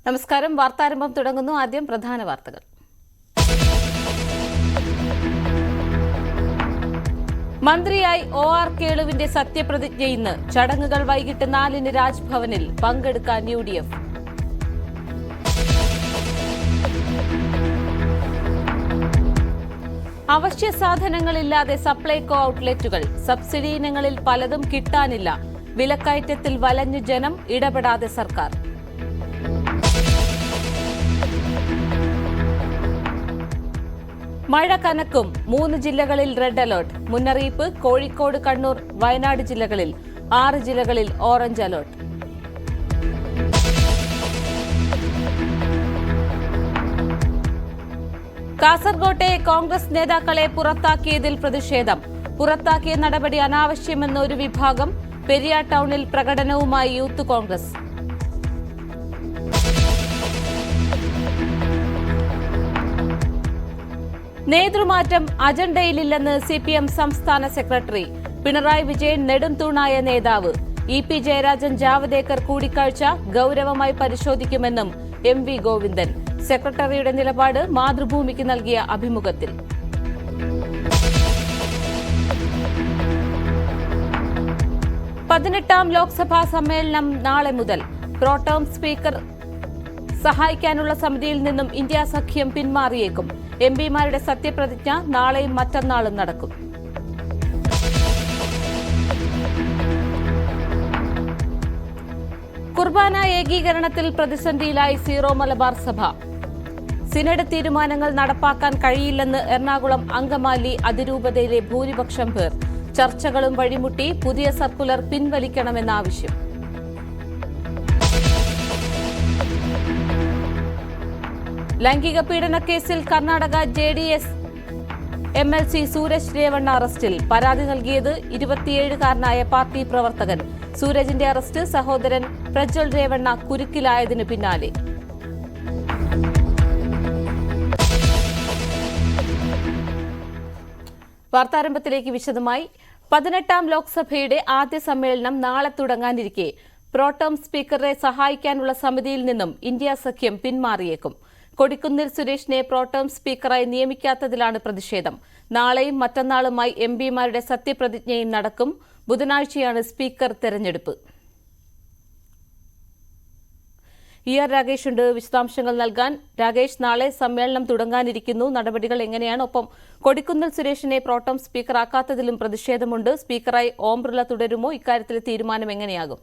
നമസ്കാരം. വാർത്താരംഭം തുടങ്ങുന്നു. ആദ്യം പ്രധാന വാർത്തകൾ. മന്ത്രിയായി OR കേളുവിന്റെ സത്യപ്രതിജ്ഞ ഇന്ന്. ചടങ്ങുകൾ വൈകിട്ട് 4-ന് രാജ്ഭവനിൽ. പങ്കെടുക്കാൻ UDF. അവശ്യ സാധനങ്ങളില്ലാതെ സപ്ലൈകോ ഔട്ട്ലെറ്റുകൾ. സബ്സിഡി ഇനങ്ങളിൽ പലതും കിട്ടാനില്ല. വിലക്കയറ്റത്തിൽ വലഞ്ഞു ജനം, ഇടപെടാതെ സർക്കാർ. മഴ കനക്കും. 3 ജില്ലകളിൽ റെഡ് അലർട്ട്. മുന്നറിയിപ്പ് കോഴിക്കോട്, കണ്ണൂർ, വയനാട് ജില്ലകളിൽ. 6 ജില്ലകളിൽ ഓറഞ്ച് അലർട്ട്. കാസർകോട്ടെ കോൺഗ്രസ് നേതാക്കളെ പുറത്താക്കിയതിൽ പ്രതിഷേധം. പുറത്താക്കിയ നടപടി അനാവശ്യമെന്ന ഒരു വിഭാഗം. പെരിയ ടൗണിൽ പ്രകടനവുമായി യൂത്ത് കോൺഗ്രസ്. നേതൃമാറ്റം അജണ്ടയിലില്ലെന്ന് CPM സംസ്ഥാന സെക്രട്ടറി. പിണറായി വിജയൻ നെടുംതൂണായ നേതാവ്. EP ജയരാജൻ ജാവദേക്കർ കൂടിക്കാഴ്ച ഗൌരവമായി പരിശോധിക്കുമെന്നും MV ഗോവിന്ദൻ. സെക്രട്ടറിയുടെ നിലപാട് മാതൃഭൂമിക്ക് നൽകിയ അഭിമുഖത്തിൽ. പതിനെട്ടാം ലോക്സഭാ സമ്മേളനം നാളെ മുതൽ. പ്രോടേം സ്പീക്കർ സഹായിക്കാനുള്ള സമിതിയിൽ നിന്നും ഇന്ത്യ സഖ്യം പിന്മാറിയേക്കും. MPമാരുടെ സത്യപ്രതിജ്ഞ നാളെയും മറ്റന്നാളും നടക്കും. കുർബാന ഏകീകരണത്തിൽ പ്രതിസന്ധിയിലായി സീറോ മലബാർ സഭ. സിനഡ് തീരുമാനങ്ങൾ നടപ്പാക്കാൻ കഴിയില്ലെന്ന് എറണാകുളം അങ്കമാലി അതിരൂപതയിലെ ഭൂരിപക്ഷം പേർ. ചർച്ചകളും വഴിമുട്ടി. പുതിയ സർക്കുലർ പിൻവലിക്കണമെന്ന ആവശ്യം. ലൈംഗിക പീഡന കേസിൽ കർണാടക JDS MLC സൂരജ് രേവണ്ണ അറസ്റ്റിൽ. പരാതി നൽകിയത് 27-കാരനായ പാർട്ടി പ്രവർത്തകൻ. സൂരജിന്റെ അറസ്റ്റ് സഹോദരൻ പ്രജ്വൽ രേവണ്ണ കുരുക്കിലായതിനു പിന്നാലെ. വാർത്താരംഭത്തിലേക്ക് വിശദമായി. 18-ാം ലോക്സഭയുടെ ആദ്യ സമ്മേളനം നാളെ തുടങ്ങാനിരിക്കെ പ്രോടേം സ്പീക്കറെ സഹായിക്കാനുള്ള സമിതിയിൽ നിന്നും ഇന്ത്യ സഖ്യം പിന്മാറിയേക്കും. കൊടിക്കുന്നിൽ സുരേഷിനെ പ്രോടേം സ്പീക്കറായി നിയമിക്കാത്തതിലാണ് പ്രതിഷേധം. നാളെയും മറ്റന്നാളുമായി MPമാരുടെ സത്യപ്രതിജ്ഞയും നടക്കും. ബുധനാഴ്ചയാണ് സ്പീക്കർ തെരഞ്ഞെടുപ്പ്. ER രാഗേഷ് ഉണ്ട് വിശദാംശങ്ങൾ നൽകാൻ. രാഗേഷ്, നാളെ സമ്മേളനം തുടങ്ങാനിരിക്കുന്നു. നടപടികൾ എങ്ങനെയാണ്? ഒപ്പം കൊടിക്കുന്നിൽ സുരേഷിനെ പ്രോടേം സ്പീക്കറാക്കാത്തതിലും പ്രതിഷേധമുണ്ട്. സ്പീക്കറായി ഓം ബിർള തുടരുമോ? ഇക്കാര്യത്തിലെ തീരുമാനം എങ്ങനെയാകും?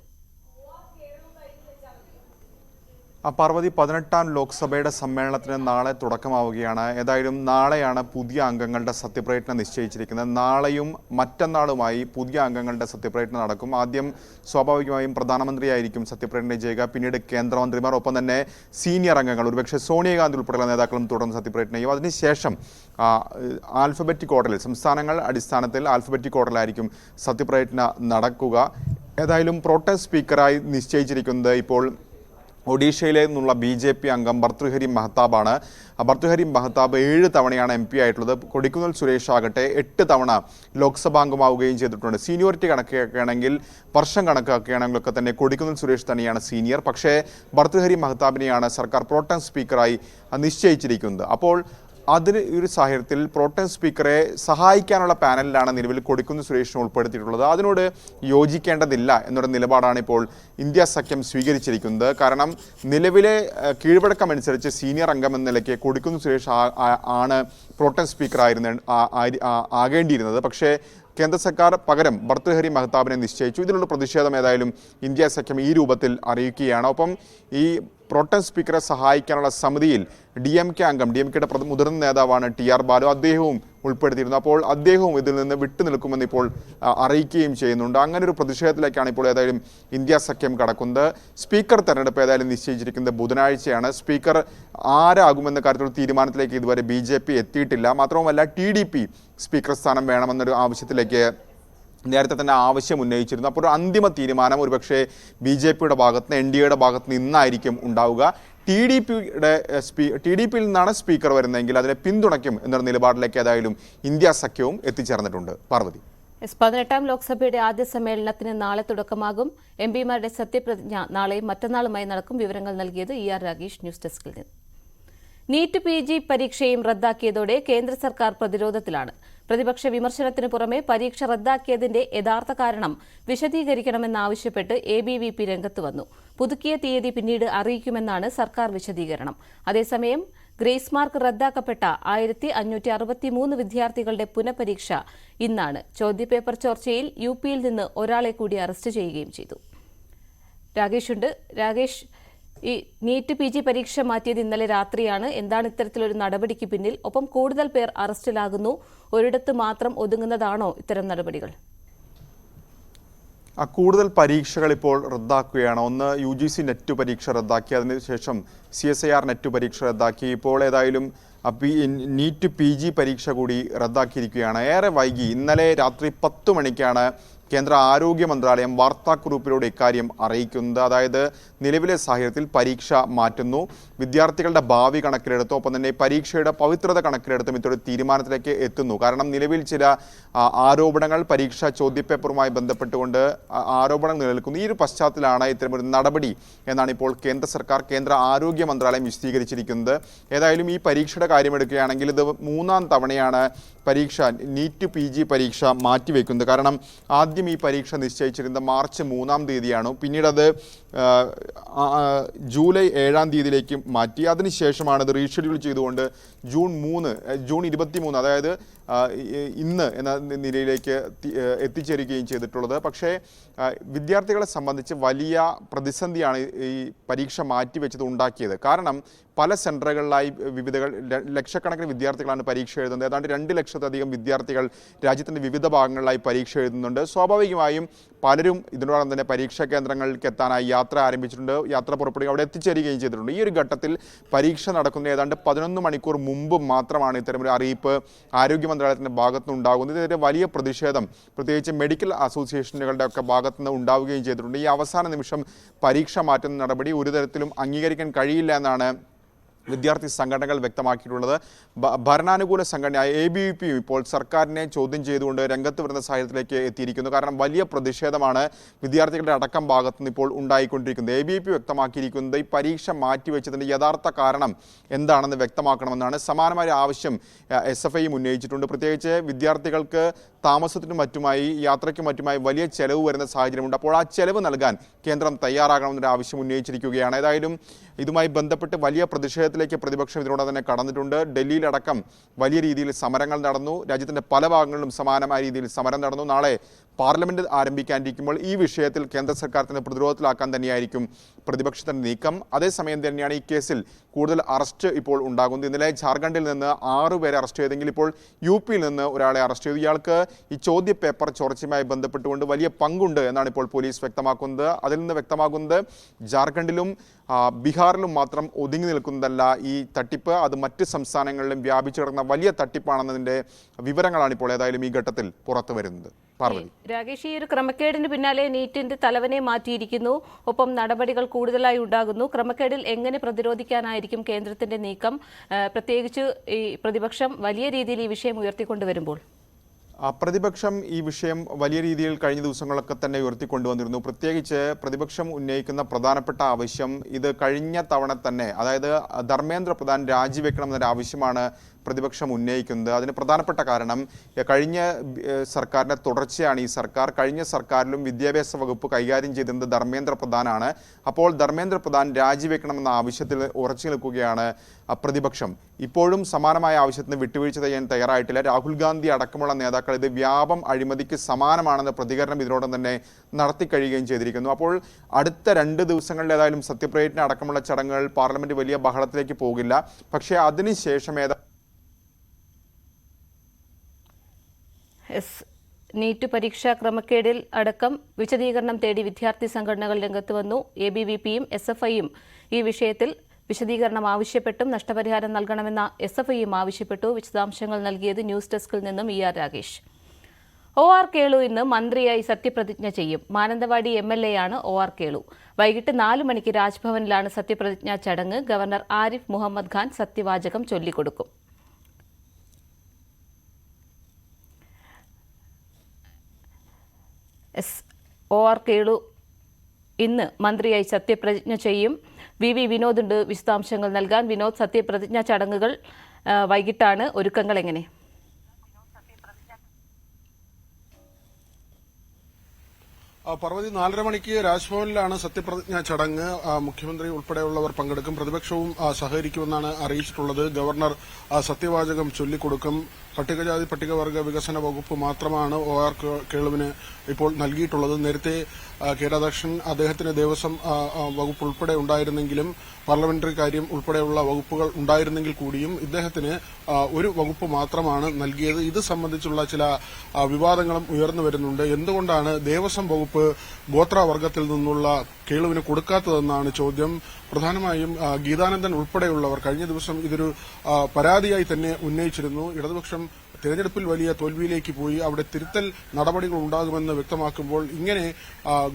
പാർവതി, 18-ാം ലോക്സഭയുടെ സമ്മേളനത്തിന് നാളെ തുടക്കമാവുകയാണ്. ഏതായാലും നാളെയാണ് പുതിയ അംഗങ്ങളുടെ സത്യപ്രതിജ്ഞ നിശ്ചയിച്ചിരിക്കുന്നത്. നാളെയും മറ്റന്നാളുമായി പുതിയ അംഗങ്ങളുടെ സത്യപ്രതിജ്ഞ നടക്കും. ആദ്യം സ്വാഭാവികമായും പ്രധാനമന്ത്രിയായിരിക്കും സത്യപ്രതിജ്ഞ ചെയ്യുക. പിന്നീട് കേന്ദ്രമന്ത്രിമാർ, ഒപ്പം തന്നെ സീനിയർ അംഗങ്ങൾ, ഒരുപക്ഷെ സോണിയാഗാന്ധി ഉൾപ്പെടെയുള്ള നേതാക്കളും തുടർന്ന് സത്യപ്രതിജ്ഞ ചെയ്യും. അതിനുശേഷം ആൽഫബറ്റിക് ഓർഡറിൽ, സംസ്ഥാനങ്ങൾ അടിസ്ഥാനത്തിൽ ആൽഫബറ്റിക് ഓർഡറിലായിരിക്കും സത്യപ്രതിജ്ഞ നടക്കുക. ഏതായാലും പ്രോടേം സ്പീക്കറായി നിശ്ചയിച്ചിരിക്കുന്നത് ഇപ്പോൾ ഒഡീഷയിലെ നിന്നുള്ള BJP അംഗം ഭർതൃഹരി മഹ്താബാണ്. ഭർതൃഹരി മഹ്താബ് 7 തവണയാണ് MP ആയിട്ടുള്ളത്. കൊടിക്കുന്നിൽ സുരേഷ് ആകട്ടെ 8 തവണ ലോക്സഭാംഗമാവുകയും ചെയ്തിട്ടുണ്ട്. സീനിയോറിറ്റി കണക്കാക്കുകയാണെങ്കിൽ, വർഷം കണക്കാക്കുകയാണെങ്കിലൊക്കെ തന്നെ കൊടിക്കുന്നിൽ സുരേഷ് തന്നെയാണ് സീനിയർ. പക്ഷേ ഭർതൃഹരി മഹ്താബിനെയാണ് സർക്കാർ പ്രോടേം സ്പീക്കറായി നിശ്ചയിച്ചിരിക്കുന്നത്. അപ്പോൾ അതിന് ഒരു സാഹചര്യത്തിൽ പ്രോടേം സ്പീക്കറെ സഹായിക്കാനുള്ള പാനലിലാണ് നിലവിൽ കൊടിക്കുന്നിൽ സുരേഷിനെ ഉൾപ്പെടുത്തിയിട്ടുള്ളത്. അതിനോട് യോജിക്കേണ്ടതില്ല എന്നൊരു നിലപാടാണ് ഇപ്പോൾ ഇന്ത്യ സഖ്യം സ്വീകരിച്ചിരിക്കുന്നത്. കാരണം നിലവിലെ കീഴ്വഴക്കമനുസരിച്ച് സീനിയർ അംഗം എന്ന നിലയ്ക്ക് കൊടിക്കുന്നിൽ സുരേഷ് ആണ് പ്രോടേം ആകേണ്ടിയിരുന്നത്. പക്ഷേ കേന്ദ്ര സർക്കാർ പകരം ഭർതൃഹരി മഹ്താബിനെ നിശ്ചയിച്ചു. ഇതിനുള്ള പ്രതിഷേധം ഏതായാലും ഇന്ത്യ സഖ്യം ഈ രൂപത്തിൽ അറിയിക്കുകയാണ്. ഒപ്പം ഈ പ്രോടേം സ്പീക്കറെ സഹായിക്കാനുള്ള സമിതിയിൽ DMK അംഗം, DMKയുടെ മുതിർന്ന നേതാവാണ് TR ബാലു, അദ്ദേഹവും ഉൾപ്പെടുത്തിയിരുന്നു. അപ്പോൾ അദ്ദേഹവും ഇതിൽ നിന്ന് വിട്ടുനിൽക്കുമെന്ന് ഇപ്പോൾ അറിയിക്കുകയും ചെയ്യുന്നുണ്ട്. അങ്ങനെ ഒരു പ്രതിഷേധത്തിലേക്കാണ് ഇപ്പോൾ ഏതായാലും ഇന്ത്യ സഖ്യം കടക്കുന്നത്. സ്പീക്കർ തെരഞ്ഞെടുപ്പ് ഏതായാലും നിശ്ചയിച്ചിരിക്കുന്നത് ബുധനാഴ്ചയാണ്. സ്പീക്കർ ആരാകുമെന്ന കാര്യത്തിൽ തീരുമാനത്തിലേക്ക് ഇതുവരെ BJP എത്തിയിട്ടില്ല. മാത്രവുമല്ല TDP സ്പീക്കർ സ്ഥാനം വേണമെന്നൊരു ആവശ്യത്തിലേക്ക് നേരത്തെ തന്നെ ആവശ്യം ഉന്നയിച്ചിരുന്നു. അപ്പോൾ ഒരു അന്തിമ തീരുമാനം ഒരുപക്ഷെ BJPയുടെ ഭാഗത്ത് നിന്ന്, NDAയുടെ ഭാഗത്ത് നിന്നായിരിക്കും ഉണ്ടാവുക. TDPയിൽ നിന്നാണ് സ്പീക്കർ വരുന്നതെങ്കിൽ അതിനെ പിന്തുണയ്ക്കും എന്നൊരു നിലപാടിലേക്ക് ഏതായാലും ഇന്ത്യ സഖ്യവും എത്തിച്ചേർന്നിട്ടുണ്ട്. പാർവതി. 18ാം ലോക്സഭയുടെ ആദ്യ സമ്മേളനത്തിന് നാളെ തുടക്കമാകും. എംപിമാരുടെ സത്യപ്രതിജ്ഞ നാളെയും മറ്റന്നാളുമായി നടക്കും. വിവരങ്ങൾ നൽകിയത് ER രാഗേഷ്, ന്യൂസ് ഡെസ്കിൽ നിന്ന്. നീറ്റ് PG പരീക്ഷയും റദ്ദാക്കിയതോടെ കേന്ദ്ര സർക്കാർ പ്രതിരോധത്തിലാണ്. പ്രതിപക്ഷ വിമർശനത്തിന് പുറമെ പരീക്ഷ റദ്ദാക്കിയതിന്റെ യഥാർത്ഥ കാരണം വിശദീകരിക്കണമെന്നാവശ്യപ്പെട്ട് ABVP രംഗത്ത് വന്നു. പുതുക്കിയ തീയതി പിന്നീട് അറിയിക്കുമെന്നാണ് സർക്കാർ വിശദീകരണം. അതേസമയം ഗ്രേസ് മാർക്ക് റദ്ദാക്കപ്പെട്ട 1563 വിദ്യാർത്ഥികളുടെ പുനഃപരീക്ഷ ഇന്നാണ്. ചോദ്യപേപ്പർ ചോർച്ചയിൽ UPയിൽ നിന്ന് ഒരാളെ കൂടി അറസ്റ്റ് ചെയ്യുകയും ചെയ്തു. രാഗേഷ്, ഈ നീറ്റ് PG പരീക്ഷ മാറ്റിയത് ഇന്നലെ രാത്രിയാണ്. എന്താണ് ഇത്തരത്തിലൊരു നടപടിക്ക് പിന്നിൽ? ഒപ്പം കൂടുതൽ പേർ അറസ്റ്റിലാകുന്നു. ഒരിടത്ത് മാത്രം ഒതുങ്ങുന്നതാണോ ഇത്തരം നടപടികൾ? കൂടുതൽ പരീക്ഷകൾ ഇപ്പോൾ റദ്ദാക്കുകയാണ്. ഒന്ന് UGC നെറ്റ് പരീക്ഷ റദ്ദാക്കി, അതിനുശേഷം CSIR നെറ്റ് പരീക്ഷ റദ്ദാക്കി. ഇപ്പോൾ ഏതായാലും നീറ്റ് PG പരീക്ഷ കൂടി റദ്ദാക്കിയിരിക്കുകയാണ്. ഏറെ വൈകി ഇന്നലെ രാത്രി 10 മണിക്കാണ് കേന്ദ്ര ആരോഗ്യ മന്ത്രാലയം വാർത്താക്കുറിപ്പിലൂടെ ഇക്കാര്യം അറിയിക്കുന്നത്. അതായത് നിലവിലെ സാഹചര്യത്തിൽ പരീക്ഷ മാറ്റുന്നു, വിദ്യാർത്ഥികളുടെ ഭാവി കണക്കിലെടുത്തു, ഒപ്പം തന്നെ പരീക്ഷയുടെ പവിത്രത കണക്കിലെടുത്തും ഇത്തരം തീരുമാനത്തിലേക്ക് എത്തുന്നു. കാരണം നിലവിൽ ചില ആരോപണങ്ങൾ പരീക്ഷാ ചോദ്യപേപ്പറുമായി ബന്ധപ്പെട്ടുകൊണ്ട് ആരോപണം നിലനിൽക്കുന്നു. ഈ ഒരു പശ്ചാത്തലത്തിലാണ് ഇത്തരമൊരു നടപടി എന്നാണ് ഇപ്പോൾ കേന്ദ്ര ആരോഗ്യ മന്ത്രാലയം വിശദീകരിച്ചിരിക്കുന്നത്. ഏതായാലും ഈ പരീക്ഷയുടെ കാര്യമെടുക്കുകയാണെങ്കിൽ ഇത് 3ാം തവണയാണ് നീറ്റ് PG പരീക്ഷ മാറ്റിവെക്കുന്നത്. കാരണം ആദ്യം ഈ പരീക്ഷ നിശ്ചയിച്ചിരുന്നത് മാർച്ച് 3-ാം തീയതിയാണ്. പിന്നീട് അത് ജൂലൈ 7-ാം തീയതിയിലേക്ക് മാറ്റി. അതിനുശേഷമാണ് ഇത് റീഷെഡ്യൂൾ ചെയ്തുകൊണ്ട് ജൂൺ 23, അതായത് ഇന്ന് എന്ന നിലയിലേക്ക് എത്തിച്ചേരുകയും ചെയ്തിട്ടുള്ളത്. പക്ഷേ വിദ്യാർത്ഥികളെ സംബന്ധിച്ച് വലിയ പ്രതിസന്ധിയാണ് ഈ പരീക്ഷ മാറ്റിവെച്ചത് ഉണ്ടാക്കിയത്. കാരണം പല സെൻറ്ററുകളിലായി ലക്ഷക്കണക്കിന് വിദ്യാർത്ഥികളാണ് പരീക്ഷ എഴുതുന്നത്. ഏതാണ്ട് 2 ലക്ഷത്തിലധികം വിദ്യാർത്ഥികൾ രാജ്യത്തിൻ്റെ വിവിധ ഭാഗങ്ങളിലായി പരീക്ഷ എഴുതുന്നുണ്ട്. സ്വാഭാവികമായും പലരും ഇതിനോടൊപ്പം തന്നെ പരീക്ഷാ കേന്ദ്രങ്ങളിലേക്ക് എത്താനായി യാത്ര ആരംഭിച്ചിട്ടുണ്ട്, യാത്ര പുറപ്പെടുകയും അവിടെ എത്തിച്ചേരുകയും ചെയ്തിട്ടുണ്ട്. ഈ ഒരു ഘട്ടത്തിൽ പരീക്ഷ നടക്കുന്ന ഏതാണ്ട് 11 മണിക്കൂർ മുമ്പ് മാത്രമാണ് ഇത്തരമൊരു അറിയിപ്പ് ആരോഗ്യ മന്ത്രാലയത്തിൻ്റെ ഭാഗത്തുനിന്ന് ഉണ്ടാകുന്നത്. ഇതിനെതിരെ വലിയ പ്രതിഷേധം പ്രത്യേകിച്ച് മെഡിക്കൽ അസോസിയേഷനുകളുടെ ഒക്കെ ഭാഗത്തുനിന്ന് ഉണ്ടാവുകയും ചെയ്തിട്ടുണ്ട്. ഈ അവസാന നിമിഷം പരീക്ഷ മാറ്റുന്ന നടപടി ഒരു തരത്തിലും അംഗീകരിക്കാൻ കഴിയില്ല എന്നാണ് വിദ്യാർത്ഥി സംഘടനകൾ വ്യക്തമാക്കിയിട്ടുള്ളത്. ഭരണാനുകൂല സംഘടനയായ ABVP ഇപ്പോൾ സർക്കാരിനെ ചോദ്യം ചെയ്തുകൊണ്ട് രംഗത്ത് വരുന്ന സാഹചര്യത്തിലേക്ക് എത്തിയിരിക്കുന്നു. കാരണം വലിയ പ്രതിഷേധമാണ് വിദ്യാർത്ഥികളുടെ അടക്കം ഭാഗത്തുനിന്ന് ഇപ്പോൾ ഉണ്ടായിക്കൊണ്ടിരിക്കുന്നത്. ABVP വ്യക്തമാക്കിയിരിക്കുന്നത് ഈ പരീക്ഷ മാറ്റിവെച്ചതിൻ്റെ യഥാർത്ഥ കാരണം എന്താണെന്ന് വ്യക്തമാക്കണമെന്നാണ്. സമാനമായ ആവശ്യം SFI ഉന്നയിച്ചിട്ടുണ്ട്. പ്രത്യേകിച്ച് വിദ്യാർത്ഥികൾക്ക് താമസത്തിനും മറ്റുമായി യാത്രയ്ക്കും മറ്റുമായി വലിയ ചെലവ് വരുന്ന സാഹചര്യമുണ്ട്. അപ്പോൾ ആ ചെലവ് നൽകാൻ കേന്ദ്രം തയ്യാറാകണമെന്നൊരു ആവശ്യം ഉന്നയിച്ചിരിക്കുകയാണ്. ഏതായാലും ഇതുമായി ബന്ധപ്പെട്ട് വലിയ പ്രതിഷേധത്തിലേക്ക് പ്രതിപക്ഷം ഇതിനോടകം തന്നെ കടന്നിട്ടുണ്ട്. ഡൽഹിയിലടക്കം വലിയ രീതിയിൽ സമരങ്ങൾ നടന്നു. രാജ്യത്തിൻ്റെ പല ഭാഗങ്ങളിലും സമാനമായ രീതിയിൽ സമരം നടന്നു. നാളെ പാർലമെന്റ് ആരംഭിക്കാനിരിക്കുമ്പോൾ ഈ വിഷയത്തിൽ കേന്ദ്ര സർക്കാർ തന്നെ പ്രതിരോധത്തിലാക്കാൻ തന്നെയായിരിക്കും പ്രതിപക്ഷത്തിൻ്റെ നീക്കം. അതേസമയം തന്നെയാണ് ഈ കേസിൽ കൂടുതൽ അറസ്റ്റ് ഇപ്പോൾ ഉണ്ടാകുന്നത്. ഇന്നലെ ജാർഖണ്ഡിൽ നിന്ന് 6 പേരെ അറസ്റ്റ് ചെയ്തെങ്കിൽ ഇപ്പോൾ UPയിൽ നിന്ന് ഒരാളെ അറസ്റ്റ് ചെയ്തു. ഇയാൾക്ക് ഈ ചോദ്യപേപ്പർ ചോർച്ചയുമായി ബന്ധപ്പെട്ടുകൊണ്ട് വലിയ പങ്കുണ്ട് എന്നാണ് ഇപ്പോൾ പോലീസ് വ്യക്തമാക്കുന്നത്. അതിൽ നിന്ന് വ്യക്തമാക്കുന്നത് ജാർഖണ്ഡിലും ബീഹാറിലും മാത്രം ഒതുങ്ങി നിൽക്കുന്നതല്ല ഈ തട്ടിപ്പ്, അത് മറ്റ് സംസ്ഥാനങ്ങളിലും വ്യാപിച്ചു കിടക്കുന്ന വലിയ തട്ടിപ്പാണെന്നതിൻ്റെ വിവരങ്ങളാണ് ഇപ്പോൾ ഏതായാലും ഈ ഘട്ടത്തിൽ പുറത്തു വരുന്നത്. രാഗേഷ്, ഈ ഒരു ക്രമക്കേടിന് പിന്നാലെ നീറ്റിന്റെ തലവനെ മാറ്റിയിരിക്കുന്നു, ഒപ്പം നടപടികൾ കൂടുതലായി ഉണ്ടാകുന്നു. ക്രമക്കേടിൽ എങ്ങനെ പ്രതിരോധിക്കാനായിരിക്കും കേന്ദ്രത്തിന്റെ നീക്കം? പ്രത്യേകിച്ച് ഈ പ്രതിപക്ഷം വലിയ രീതിയിൽ ഈ വിഷയം ഉയർത്തിക്കൊണ്ടുവരുമ്പോൾ പ്രതിപക്ഷം ഈ വിഷയം വലിയ രീതിയിൽ കഴിഞ്ഞ ദിവസങ്ങളൊക്കെ തന്നെ ഉയർത്തിക്കൊണ്ടുവന്നിരുന്നു. പ്രത്യേകിച്ച് പ്രതിപക്ഷം ഉന്നയിക്കുന്ന പ്രധാനപ്പെട്ട ആവശ്യം ഇത് കഴിഞ്ഞ തവണ തന്നെ, അതായത് ധർമ്മേന്ദ്ര പ്രധാൻ രാജിവെക്കണം എന്നൊരു ആവശ്യമാണ് പ്രതിപക്ഷം ഉന്നയിക്കുന്നത്. അതിന് പ്രധാനപ്പെട്ട കാരണം കഴിഞ്ഞ സർക്കാരിൻ്റെ തുടർച്ചയാണ് ഈ സർക്കാർ. കഴിഞ്ഞ സർക്കാരിലും വിദ്യാഭ്യാസ വകുപ്പ് കൈകാര്യം ചെയ്തിരുന്നത് ധർമ്മേന്ദ്ര പ്രധാനാണ്. അപ്പോൾ ധർമ്മേന്ദ്ര പ്രധാൻ രാജിവെക്കണമെന്ന ആവശ്യത്തിൽ ഉറച്ചു നിൽക്കുകയാണ് പ്രതിപക്ഷം. ഇപ്പോഴും സമാനമായ ആവശ്യത്തിന് വിട്ടുവീഴ്ച ചെയ്യാൻ തയ്യാറായിട്ടില്ല. രാഹുൽ ഗാന്ധി അടക്കമുള്ള നേതാക്കൾ ഇത് വ്യാപം അഴിമതിക്ക് സമാനമാണെന്ന പ്രതികരണം ഇതിനോടൊപ്പം തന്നെ നടത്തിക്കഴിയുകയും ചെയ്തിരിക്കുന്നു. അപ്പോൾ അടുത്ത 2 ദിവസങ്ങളിൽ ഏതായാലും സത്യപ്രതിജ്ഞ അടക്കമുള്ള ചടങ്ങുകൾ പാർലമെന്റ് വലിയ ബഹളത്തിലേക്ക് പോകില്ല. പക്ഷേ അതിനുശേഷം നീറ്റ് പരീക്ഷാ ക്രമക്കേടിൽ അടക്കം വിശദീകരണം തേടി വിദ്യാർത്ഥി സംഘടനകൾ രംഗത്ത് വന്നു. ABVPയും SFIയും ഈ വിഷയത്തിൽ വിശദീകരണം ആവശ്യപ്പെട്ടും നഷ്ടപരിഹാരം നൽകണമെന്ന SFIയും ആവശ്യപ്പെട്ടു. വിശദാംശങ്ങൾ നൽകിയത് ന്യൂസ് ഡെസ്കിൽ നിന്നും ER രാഗേഷ്. OR കേളു ഇന്ന് മന്ത്രിയായി സത്യപ്രതിജ്ഞ ചെയ്യും. മാനന്തവാടി MLA ആണ് OR കേളു. വൈകിട്ട് 4 മണിക്ക് രാജ്ഭവനിലാണ് സത്യപ്രതിജ്ഞാ ചടങ്ങ്. ഗവർണർ ആരിഫ് മുഹമ്മദ് ഖാൻ സത്യവാചകം ചൊല്ലിക്കൊടുക്കും. OR കേളു ഇന്ന് മന്ത്രിയായി സത്യപ്രതിജ്ഞ ചെയ്യും. VV വിനോദ് ഉണ്ട് വിശദാംശങ്ങൾ നൽകാൻ. വിനോദ്, സത്യപ്രതിജ്ഞാ ചടങ്ങുകൾ വൈകിട്ടാണ്, ഒരുക്കങ്ങൾ എങ്ങനെ? പർവതി 4:30 മണിക്ക് രാജ്ഭവനിലാണ് സത്യപ്രതിജ്ഞാ ചടങ്ങ്. മുഖ്യമന്ത്രി ഉൾപ്പെടെയുള്ളവർ പങ്കെടുക്കും. പ്രതിപക്ഷവും സഹകരിക്കുമെന്നാണ് അറിയിച്ചിട്ടുള്ളത്. ഗവർണർ സത്യവാചകം ചൊല്ലിക്കൊടുക്കും. പട്ടികജാതി പട്ടികവർഗ വികസന വകുപ്പ് മാത്രമാണ് OR കേളുവിന് ഇപ്പോൾ നൽകിയിട്ടുള്ളത്. നേരത്തെ കെ രാധാകൃഷ്ണൻ അദ്ദേഹത്തിന് ദേവസ്വം വകുപ്പ് ഉൾപ്പെടെ ഉണ്ടായിരുന്നെങ്കിലും പാർലമെന്ററി കാര്യം ഉൾപ്പെടെയുള്ള വകുപ്പുകൾ ഉണ്ടായിരുന്നെങ്കിൽ കൂടിയും ഇദ്ദേഹത്തിന് ഒരു വകുപ്പ് മാത്രമാണ് നൽകിയത്. ഇത് സംബന്ധിച്ചുള്ള ചില വിവാദങ്ങളും ഉയർന്നു വരുന്നുണ്ട്. എന്തുകൊണ്ടാണ് ദേവസ്വം വകുപ്പ് ഗോത്രവർഗത്തിൽ നിന്നുള്ള കേളുവിന് കൊടുക്കാത്തതെന്നാണ് ചോദ്യം. പ്രധാനമായും ഗീതാനന്ദൻ ഉൾപ്പെടെയുള്ളവർ കഴിഞ്ഞ ദിവസം ഇതൊരു പരാതിയായി തന്നെ ഉന്നയിച്ചിരുന്നു. ഇടതുപക്ഷം തെരഞ്ഞെടുപ്പിൽ വലിയ തോൽവിയിലേക്ക് പോയി അവിടെ തിരുത്തൽ നടപടികൾ ഉണ്ടാകുമെന്ന് വ്യക്തമാക്കുമ്പോൾ ഇങ്ങനെ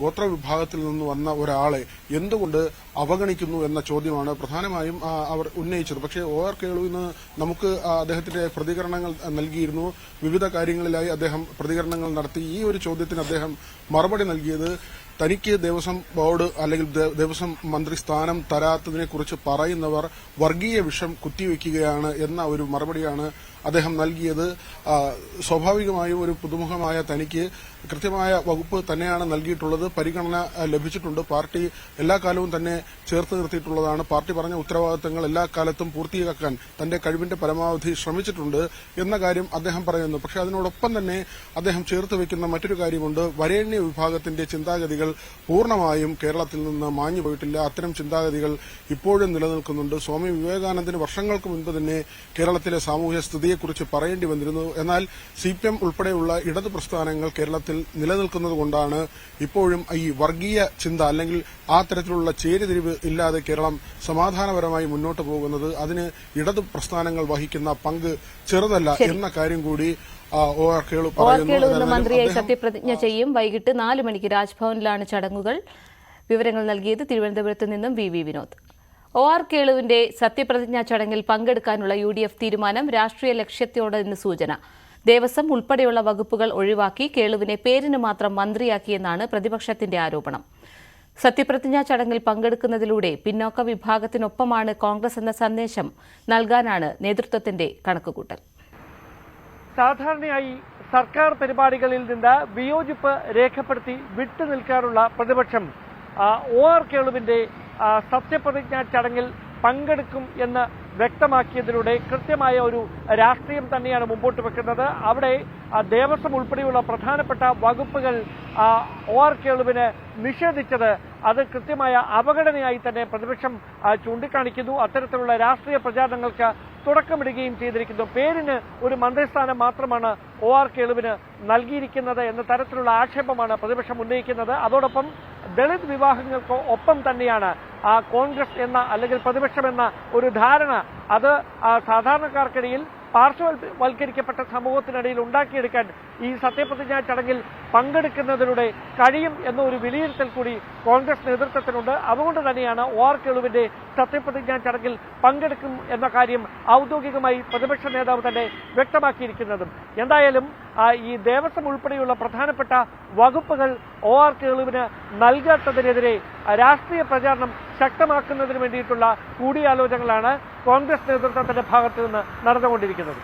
ഗോത്രവിഭാഗത്തിൽ നിന്ന് വന്ന ഒരാളെ എന്തുകൊണ്ട് അവഗണിക്കുന്നു എന്ന ചോദ്യമാണ് പ്രധാനമായും അവർ ഉന്നയിച്ചത്. പക്ഷേ OR കേളുവിന് നമുക്ക് അദ്ദേഹത്തിന്റെ പ്രതികരണങ്ങൾ നൽകിയിരുന്നു. വിവിധ കാര്യങ്ങളിലായി അദ്ദേഹം പ്രതികരണങ്ങൾ നടത്തി. ഈ ഒരു ചോദ്യത്തിന് അദ്ദേഹം മറുപടി നൽകിയത് തനിക്ക് ദേവസ്വം ബോർഡ് അല്ലെങ്കിൽ ദേവസ്വം മന്ത്രി സ്ഥാനം തരാത്തതിനെക്കുറിച്ച് പറയുന്നവർ വർഗീയ വിഷം കുത്തിവെക്കുകയാണ് എന്ന ഒരു മറുപടിയാണ് അദ്ദേഹം നൽകിയത്. സ്വാഭാവികമായും ഒരു പുതുമുഖമായ തനിക്ക് കൃത്യമായ വകുപ്പ് തന്നെയാണ് നൽകിയിട്ടുള്ളത്. പരിഗണന ലഭിച്ചിട്ടുണ്ട്. പാർട്ടി എല്ലാ കാലവും തന്നെ ചേർത്ത് നിർത്തിയിട്ടുള്ളതാണ്. പാർട്ടി പറഞ്ഞ ഉത്തരവാദിത്തങ്ങൾ എല്ലാ കാലത്തും പൂർത്തിയാക്കാൻ തന്റെ കഴിവിന്റെ പരമാവധി ശ്രമിച്ചിട്ടുണ്ട് എന്ന കാര്യം അദ്ദേഹം പറയുന്നു. പക്ഷെ അതിനോടൊപ്പം തന്നെ അദ്ദേഹം ചേർത്ത് വെക്കുന്ന മറ്റൊരു കാര്യമുണ്ട്. വരേണ്യ വിഭാഗത്തിന്റെ ചിന്താഗതികൾ പൂർണ്ണമായും കേരളത്തിൽ നിന്ന് മാഞ്ഞു പോയിട്ടില്ല. അത്തരം ചിന്താഗതികൾ ഇപ്പോഴും നിലനിൽക്കുന്നുണ്ട്. സ്വാമി വിവേകാനന്ദന് വർഷങ്ങൾക്ക് മുൻപ് തന്നെ കേരളത്തിലെ സാമൂഹ്യ സ്ഥിതിയെക്കുറിച്ച് പറയേണ്ടി വന്നിരുന്നു. എന്നാൽ CPM ഉൾപ്പെടെയുള്ള ഇടതു പ്രസ്ഥാനങ്ങൾ കേരളത്തിൽ നിലനിൽക്കുന്നതുകൊണ്ടാണ് ഇപ്പോഴും ഈ വർഗീയ ചിന്ത അല്ലെങ്കിൽ ആ തരത്തിലുള്ള ചേരിതിരിവ് ഇല്ലാതെ കേരളം സമാധാനപരമായി മുന്നോട്ട് പോകുന്നത്. അതിന് ഇടതു പ്രസ്ഥാനങ്ങൾ വഹിക്കുന്ന പങ്ക് ചെറുതല്ല എന്ന കാര്യം കൂടി OR കേളു പറയുന്നു. മന്ത്രിയായി സത്യപ്രതിജ്ഞ ചെയ്യും. വൈകിട്ട് 4 മണിക്ക് രാജ്ഭവനിലാണ് ചടങ്ങുകൾ. വിവരങ്ങൾ നൽകിയത് തിരുവനന്തപുരത്ത് നിന്നും VV വിനോദ്. OR കേളുവിന്റെ സത്യപ്രതിജ്ഞാ ചടങ്ങിൽ പങ്കെടുക്കാനുള്ള UDF തീരുമാനം രാഷ്ട്രീയ ലക്ഷ്യത്തോടെന്ന് സൂചന. ദേവസ്വം ഉൾപ്പെടെയുള്ള വകുപ്പുകൾ ഒഴിവാക്കി കേളുവിനെ പേരിന് മാത്രം മന്ത്രിയാക്കിയെന്നാണ് പ്രതിപക്ഷത്തിന്റെ ആരോപണം. സത്യപ്രതിജ്ഞാ ചടങ്ങിൽ പങ്കെടുക്കുന്നതിലൂടെ പിന്നോക്ക വിഭാഗത്തിനൊപ്പമാണ് കോൺഗ്രസ് എന്ന സന്ദേശം നൽകാനാണ് നേതൃത്വത്തിന്റെ കണക്കുകൂട്ടൽ. സാധാരണയായി സർക്കാർ പരിപാടികളിൽ നിന്ന് വിയോജിപ്പ് രേഖപ്പെടുത്തി വിട്ടുനിൽക്കാറുള്ള പ്രതിപക്ഷം OR കേളുവിന്റെ സത്യപ്രതിജ്ഞാ ചടങ്ങിൽ പങ്കെടുക്കും എന്ന് വ്യക്തമാക്കിയതിലൂടെ കൃത്യമായ ഒരു രാഷ്ട്രീയം തന്നെയാണ് മുമ്പോട്ട് വെക്കുന്നത്. അവിടെ ദേവസ്വം ഉൾപ്പെടെയുള്ള പ്രധാനപ്പെട്ട വകുപ്പുകൾ OR കേളുവിന് നിഷേധിച്ചത് അത് കൃത്യമായ അവഗണനയായി തന്നെ പ്രതിപക്ഷം ചൂണ്ടിക്കാണിക്കുന്നു. അത്തരത്തിലുള്ള രാഷ്ട്രീയ പ്രചാരണങ്ങൾക്ക് തുടക്കമിടുകയും ചെയ്തിരിക്കുന്നു. പേരിന് ഒരു മന്ത്രിസ്ഥാനം മാത്രമാണ് OR കേളുവിന് നൽകിയിരിക്കുന്നത് എന്ന തരത്തിലുള്ള ആക്ഷേപമാണ് പ്രതിപക്ഷം ഉന്നയിക്കുന്നത്. അതോടൊപ്പം ദളിത് വിവാഹങ്ങൾക്ക് ഒപ്പം തന്നെയാണ് കോൺഗ്രസ് എന്ന അല്ലെങ്കിൽ പ്രതിപക്ഷം എന്ന ഒരു ധാരണ അത് സാധാരണക്കാർക്കിടയിൽ പാർശ്വവൽക്കരിക്കപ്പെട്ട സമൂഹത്തിനിടയിൽ ഉണ്ടാക്കിയെടുക്കാൻ ഈ സത്യപ്രതിജ്ഞാ ചടങ്ങിൽ പങ്കെടുക്കുന്നതിലൂടെ കഴിയും എന്ന ഒരു വിലയിരുത്തൽ കൂടി കോൺഗ്രസ് നേതൃത്വത്തിനുണ്ട്. അതുകൊണ്ട് തന്നെയാണ് OR കേളുവിന്റെ സത്യപ്രതിജ്ഞാ ചടങ്ങിൽ പങ്കെടുക്കും എന്ന കാര്യം ഔദ്യോഗികമായി പ്രതിപക്ഷ നേതാവ് തന്നെ വ്യക്തമാക്കിയിരിക്കുന്നതും. എന്തായാലും ഈ ദേവസ്വം ഉൾപ്പെടെയുള്ള പ്രധാനപ്പെട്ട വകുപ്പുകൾ OR കേളുവിന് നൽകാത്തതിനെതിരെ രാഷ്ട്രീയ പ്രചാരണം ശക്തമാക്കുന്നതിന് വേണ്ടിയിട്ടുള്ള കൂടിയാലോചനകളാണ് കോൺഗ്രസ് നേതൃത്വത്തിന്റെ ഭാഗത്തു നിന്ന് നടന്നുകൊണ്ടിരിക്കുന്നത്.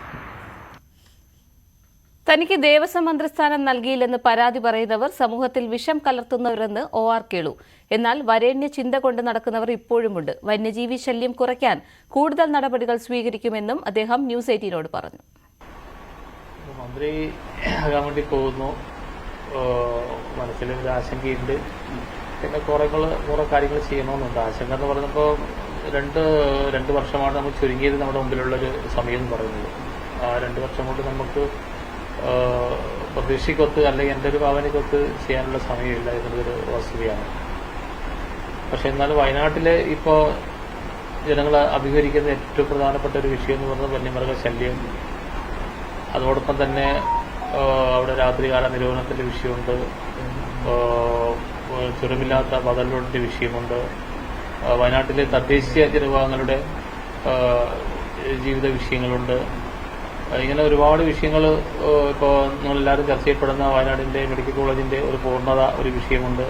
തനിക്ക് ദേവസ്വം മന്ത്രിസ്ഥാനം നൽകിയില്ലെന്ന് പരാതി പറയുന്നവർ സമൂഹത്തിൽ വിഷം കലർത്തുന്നവരെന്ന് OR കേളു. എന്നാൽ വരേണ്യ ചിന്ത കൊണ്ട് നടക്കുന്നവർ ഇപ്പോഴുമുണ്ട്. വന്യജീവി ശല്യം കുറയ്ക്കാൻ കൂടുതൽ നടപടികൾ സ്വീകരിക്കുമെന്നും അദ്ദേഹം ന്യൂസ് 18നോട് പറഞ്ഞു. മന്ത്രി ആകാൻ വേണ്ടി പോകുന്നു, മനസ്സിലൊരു ആശങ്കയുണ്ട്. പിന്നെ കുറെ കാര്യങ്ങൾ ചെയ്യണമെന്നുണ്ട്. ആശങ്ക എന്ന് പറഞ്ഞപ്പോൾ രണ്ട് വർഷമാണ് നമുക്ക് ചുരുങ്ങിയത് നമ്മുടെ മുമ്പിലുള്ളൊരു സമയം എന്ന് പറയുന്നത്. ആ 2 വർഷം കൊണ്ട് നമുക്ക് പ്രതീക്ഷയ്ക്കൊത്ത് അല്ലെങ്കിൽ എൻ്റെ ഒരു ഭാവനയ്ക്കൊത്ത് ചെയ്യാനുള്ള സമയമില്ല എന്നുള്ളൊരു വസ്തുതയാണ്. പക്ഷെ എന്നാലും വയനാട്ടിലെ ഇപ്പോൾ ജനങ്ങൾ അഭിമുഖീകരിക്കുന്ന ഏറ്റവും പ്രധാനപ്പെട്ട ഒരു വിഷയം എന്ന് പറയുന്നത് വന്യമൃഗ ശല്യം. അതോടൊപ്പം തന്നെ അവിടെ രാത്രികാല നിരോധനത്തിന്റെ വിഷയമുണ്ട്, ചുരമില്ലാത്ത ബദൽ വിഷയമുണ്ട്, വയനാട്ടിലെ തദ്ദേശീയ ജനവിഭാഗങ്ങളുടെ ജീവിത വിഷയങ്ങളുണ്ട്. ഇങ്ങനെ ഒരുപാട് വിഷയങ്ങൾ ഇപ്പോൾ നമ്മളെല്ലാവരും ചർച്ച ചെയ്യപ്പെടുന്ന വയനാടിന്റെ മെഡിക്കൽ കോളേജിന്റെ ഒരു പൂർണ്ണത ഒരു വിഷയമുണ്ട്.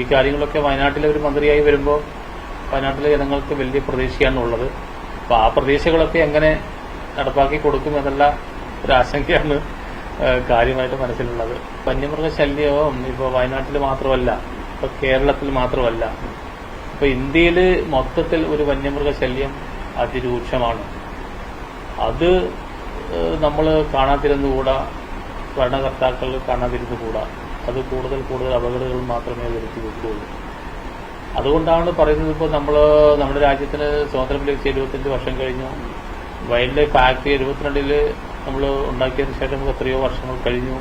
ഈ കാര്യങ്ങളൊക്കെ വയനാട്ടിലെ ഒരു മന്ത്രിയായി വരുമ്പോൾ വയനാട്ടിലെ ജനങ്ങൾക്ക് വലിയ പ്രതീക്ഷയാണുള്ളത്. അപ്പോൾ ആ പ്രതീക്ഷകളൊക്കെ എങ്ങനെ നടപ്പാക്കി കൊടുക്കുമെന്നുള്ള ഒരു ആശങ്കയാണ് കാര്യമായിട്ട് മനസ്സിലുള്ളത്. വന്യമൃഗശല്യവും ഇപ്പോൾ വയനാട്ടിൽ മാത്രമല്ല, ഇപ്പോൾ കേരളത്തിൽ മാത്രമല്ല, ഇപ്പോൾ ഇന്ത്യയിൽ മൊത്തത്തിൽ ഒരു വന്യമൃഗശല്യം അതിരൂക്ഷമാണ്. അത് നമ്മൾ കാണാതിരുന്നുകൂടാ, ഭരണകർത്താക്കൾ കാണാതിരുന്നുകൂടാ. അത് കൂടുതൽ അപകടങ്ങൾ മാത്രമേ വരുത്തി വെക്കുകയുള്ളൂ. അതുകൊണ്ടാണ് പറയുന്നത്, ഇപ്പോൾ നമ്മുടെ രാജ്യത്തിന് സ്വാതന്ത്ര്യം ലഭിച്ച 25 വർഷം കഴിഞ്ഞു. വൈൽഡ് ലൈഫ് ആക്ട് 72 നമ്മൾ ഉണ്ടാക്കിയതിന് ശേഷം നമുക്ക് എത്രയോ വർഷങ്ങൾ കഴിഞ്ഞു.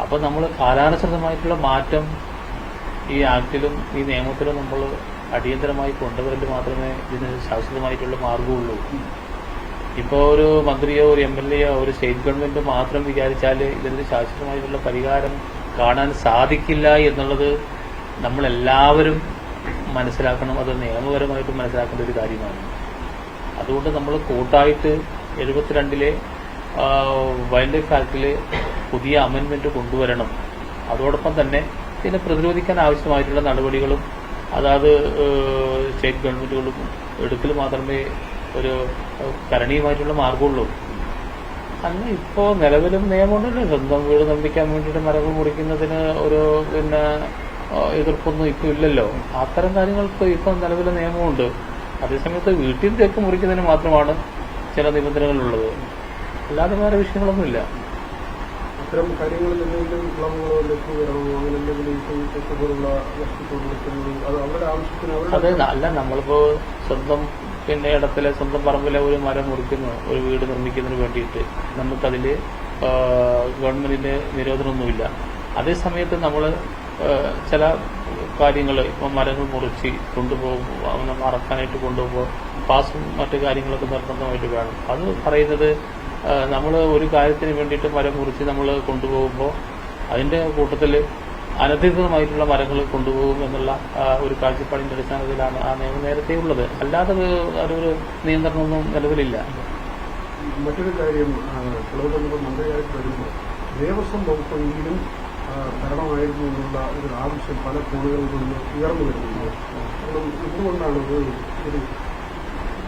അപ്പോൾ നമ്മൾ കാലാനുസൃതമായിട്ടുള്ള മാറ്റം ഈ ആക്ടിലും ഈ നിയമത്തിലും നമ്മൾ അടിയന്തരമായി കൊണ്ടുവരൽ മാത്രമേ ഇതിന് ശാശ്വതമായിട്ടുള്ള മാർഗമുള്ളൂ. ഇപ്പോൾ ഒരു മന്ത്രിയോ ഒരു MLA യോ ഒരു സ്റ്റേറ്റ് ഗവൺമെന്റോ മാത്രം വിചാരിച്ചാൽ ഇതിന് ശാശ്വതമായിട്ടുള്ള പരിഹാരം കാണാൻ സാധിക്കില്ല എന്നുള്ളത് നമ്മളെല്ലാവരും മനസ്സിലാക്കണം. അത് നിയമപരമായിട്ട് മനസ്സിലാക്കേണ്ട ഒരു കാര്യമാണ്. അതുകൊണ്ട് നമ്മൾ കൂട്ടായിട്ട് 72 വൈൽഡ് ലൈഫ് ആക്ടില് പുതിയ അമെന്റ്മെന്റ് കൊണ്ടുവരണം. അതോടൊപ്പം തന്നെ ഇതിനെ പ്രതിരോധിക്കാൻ ആവശ്യമായിട്ടുള്ള നടപടികളും അതാത് സ്റ്റേറ്റ് ഗവൺമെന്റുകളും എടുക്കൽ മാത്രമേ ഒരു കരണീയമായിട്ടുള്ള മാർഗമുള്ളൂ. അല്ല, ഇപ്പോൾ നിലവിലും നിയമമുണ്ടല്ലോ, സ്വന്തം വീട് നിർമ്മിക്കാൻ വേണ്ടിയിട്ട് മരങ്ങൾ മുറിക്കുന്നതിന് ഒരു എതിർപ്പൊന്നും ഇപ്പം ഇല്ലല്ലോ. അത്തരം കാര്യങ്ങൾക്ക് ഇപ്പം നിലവിലെ നിയമമുണ്ട്. അതേസമയത്ത് വീട്ടിൽ തെക്ക് മുറിക്കുന്നതിന് മാത്രമാണ് ചില നിബന്ധനകളുള്ളത്. അല്ലാതെ വേറെ വിഷയങ്ങളൊന്നുമില്ല. അത്തരം കാര്യങ്ങളിൽ എന്തെങ്കിലും ഇളവുകളോ ലഭ്യമാണോ, അങ്ങനെ എന്തെങ്കിലും അവരുടെ ആവശ്യത്തിന് അതെ, അല്ല, നമ്മളിപ്പോ സ്വന്തം ഇടത്തിലെ സ്വന്തം പറമ്പിലെ ഒരു മരം മുറിക്കുന്നു ഒരു വീട് നിർമ്മിക്കുന്നതിന് വേണ്ടിയിട്ട്, നമുക്കതിൽ ഗവൺമെന്റിന്റെ നിരോധനമൊന്നുമില്ല. അതേസമയത്ത് നമ്മൾ ചില കാര്യങ്ങൾ ഇപ്പം മരങ്ങൾ മുറിച്ച് കൊണ്ടുപോകുമ്പോൾ മറക്കാനായിട്ട് കൊണ്ടുപോകുമ്പോൾ പാസും മറ്റു കാര്യങ്ങളൊക്കെ നിർബന്ധമായിട്ട് വേണം. അത് പറയുന്നത് നമ്മൾ ഒരു കാര്യത്തിന് വേണ്ടിയിട്ട് മരം മുറിച്ച് നമ്മൾ കൊണ്ടുപോകുമ്പോൾ അതിന്റെ കൂട്ടത്തിൽ അനധികൃതമായിട്ടുള്ള മരങ്ങൾ കൊണ്ടുപോകും എന്നുള്ള ഒരു കാഴ്ചപ്പാടിന്റെ അടിസ്ഥാനത്തിലാണ് ആ നിയമം നേരത്തെ ഉള്ളത്. അല്ലാതെ അതൊരു നിയന്ത്രണമൊന്നും നിലവിലില്ല. മറ്റൊരു കാര്യം, മന്ത്രിയായിട്ട് വരുമ്പോൾ ദേവസ്വം വകുപ്പെങ്കിലും ഭരണമായിരുന്നു എന്നുള്ള ഒരു ആവശ്യം പല കോണുകളിൽ നിന്ന് ഉയർന്നു വരുന്നത്. എന്തുകൊണ്ടാണ് ഒരു